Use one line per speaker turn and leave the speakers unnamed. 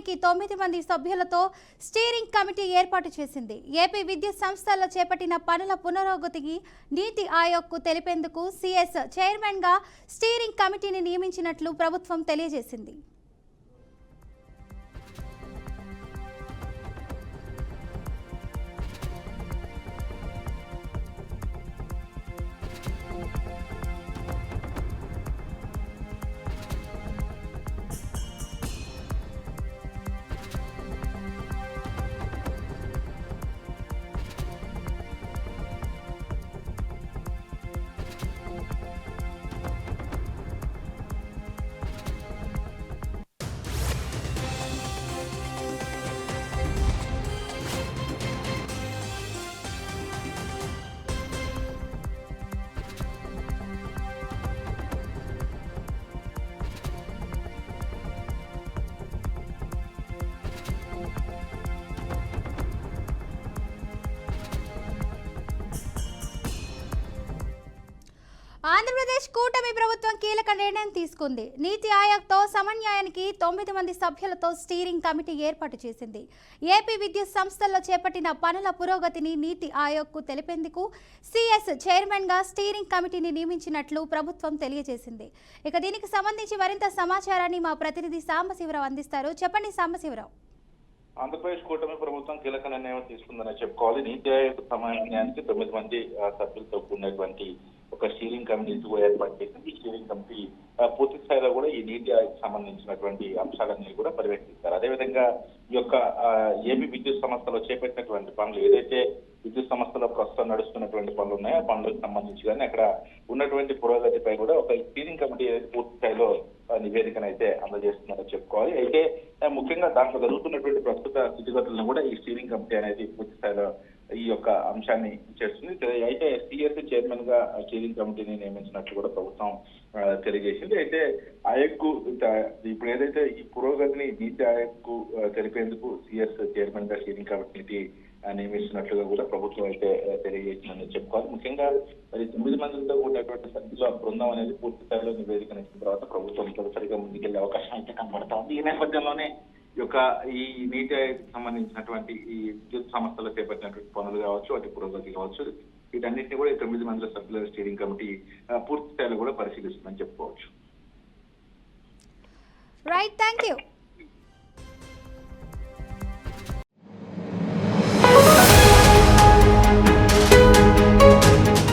సమయానికి 9 మంది సభ్యులతో స్టీరింగ్ కమిటీ ఏర్పాటు చేసింది. ఏపీ విద్యుత్ సంస్థల్లో చేపట్టిన పనుల పునరోగతికి నీతి ఆయోగ్కు తెలిపేందుకు సిఎస్ చైర్మన్గా స్టీరింగ్ కమిటీని నియమించినట్లు ప్రభుత్వం తెలియజేసింది. ఆంధ్రప్రదేశ్ కూటమి ప్రభుత్వం కీలక నిర్ణయం తీసుకుంది. నీతి ఆయోగ్తో సమన్వయానికి 9 మంది సభ్యులతో స్టీరింగ్ కమిటీ ఏర్పాటు చేసింది. ఏపీ విద్యుత్ సంస్థల్లో చేపట్టిన పనుల పురోగతిని నీతి ఆయోగ్కు తెలిపేందుకు సిఎస్ చైర్మన్గా స్టీరింగ్ కమిటీని నియమించినట్లు ప్రభుత్వం తెలియజేసింది. ఇక దీనికి సంబంధించి మరింత సమాచారాన్ని మా ప్రతినిధి సాంబశివరావు అందిస్తారు. చెప్పండి సాంబశివరావు.
ఆంధ్రప్రదేశ్ కూటమి ప్రభుత్వం కీలక నిర్ణయం తీసుకుందని చెప్పుకోవాలి. నీతి ఆయోగ్ సమన్వయానికి 9 మంది సభ్యులతో కూడినటువంటి ఒక స్టీరింగ్ కమిటీ ఏర్పాటు చేసింది. ఈ స్టీరింగ్ కమిటీ పూర్తి స్థాయిలో కూడా ఈ నీతి ఆయోగ్ సంబంధించినటువంటి అంశాలన్నీ కూడా పర్యవేక్షిస్తారు. అదేవిధంగా ఈ యొక్క ఏపీ విద్యుత్ సంస్థలో చేపట్టినటువంటి పనులు ఏదైతే విద్యుత్ సంస్థలో ప్రస్తుతం నడుస్తున్నటువంటి పనులు ఉన్నాయో ఆ పనులకు సంబంధించి కానీ అక్కడ ఉన్నటువంటి పురోగతిపై కూడా ఒక స్టీరింగ్ కమిటీ పూర్తి స్థాయిలో నివేదికను అయితే అందజేస్తున్నారని చెప్పుకోవాలి. అయితే ముఖ్యంగా దాంట్లో జరుగుతున్నటువంటి ప్రస్తుత స్థితిగతులను కూడా ఈ స్టీరింగ్ కమిటీ అనేది పూర్తి స్థాయిలో ఈ యొక్క అంశాన్ని చేస్తుంది. అయితే సిఎస్ చైర్మన్ గా స్టీరింగ్ కమిటీని నియమించినట్లు కూడా ప్రభుత్వం తెలియజేసింది. అయితే ఆయోగ్కు ఇప్పుడు ఏదైతే ఈ పురోగతిని నీతి ఆయోగ్కు తెలిపేందుకు సిఎస్ చైర్మన్ గా స్టీరింగ్ కమిటీ నియమిస్తున్నట్లుగా కూడా ప్రభుత్వం అయితే తెలియజేసిందని చెప్పుకోవాలి. ముఖ్యంగా మరి 9 మందితో కూడినటువంటి సభ్యుల బృందం అనేది పూర్తి స్థాయిలో నివేదికను ఇచ్చిన తర్వాత ప్రభుత్వం తొలిసారిగా ముందుకెళ్లే అవకాశం అయితే కనబడతా ఉంది. ఈ నేపథ్యంలోనే ఈ నీతి ఆయోగ్ సంబంధించినటువంటి ఈ విద్యుత్ సంస్థలో చేపట్టినటువంటి పనులు కావచ్చు, వాటి పురోగతి కావచ్చు, వీటన్నింటినీ కూడా 9 మంది సభ్యుల స్టీరింగ్ కమిటీ పూర్తి స్థాయిలో కూడా పరిశీలిస్తుందని చెప్పుకోవచ్చు.
Right, thank you.